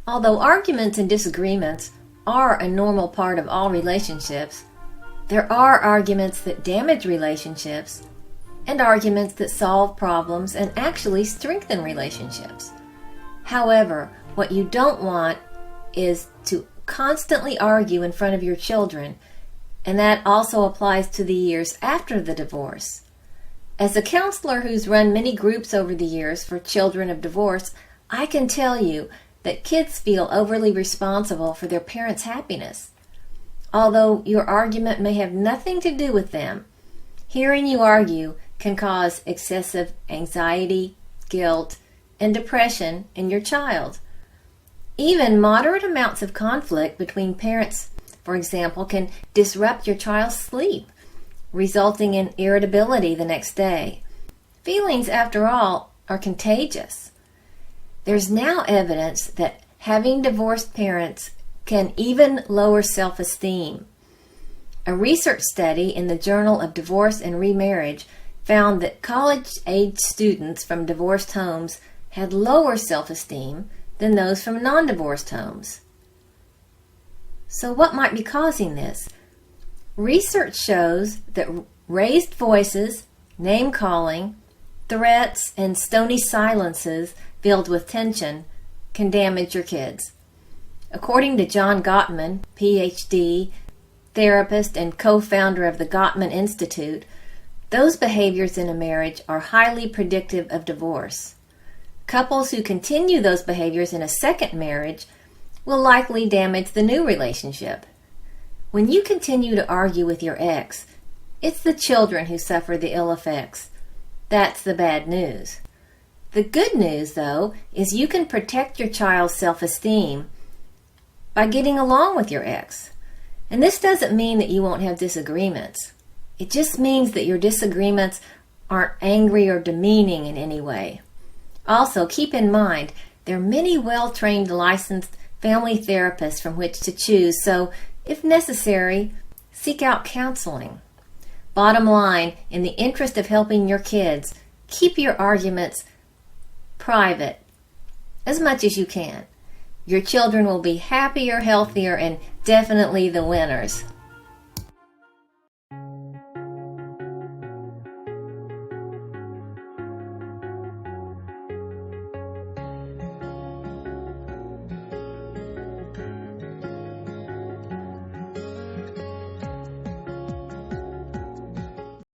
Although arguments and disagreements are a normal part of all relationships, there are arguments that damage relationships and arguments that solve problems and actually strengthen relationships. However, what you don't want is to constantly argue in front of your children, and that also applies to the years after the divorce. As a counselor who's run many groups over the years for children of divorce, I can tell you that kids feel overly responsible for their parents' happiness. Although your argument may have nothing to do with them, hearing you argue can cause excessive anxiety, guilt, and depression in your child. Even moderate amounts of conflict between parents, for example, can disrupt your child's sleep, resulting in irritability the next day. Feelings, after all, are contagious. There's now evidence that having divorced parents can even lower self-esteem. A research study in the Journal of Divorce and Remarriage found that college-age students from divorced homes had lower self-esteem than those from non-divorced homes. So what might be causing this? Research shows that raised voices, name-calling, threats, and stony silences filled with tension can damage your kids. According to John Gottman, Ph.D., therapist and co-founder of the Gottman Institute, those behaviors in a marriage are highly predictive of divorce. Couples who continue those behaviors in a second marriage will likely damage the new relationship. When you continue to argue with your ex, it's the children who suffer the ill effects. That's the bad news. The good news, though, is you can protect your child's self-esteem by getting along with your ex. And this doesn't mean that you won't have disagreements. It just means that your disagreements aren't angry or demeaning in any way. Also, keep in mind, there are many well-trained licensed family therapists from which to choose, so if necessary, seek out counseling. Bottom line, in the interest of helping your kids, keep your arguments private as much as you can. Your children will be happier, healthier, and definitely the winners.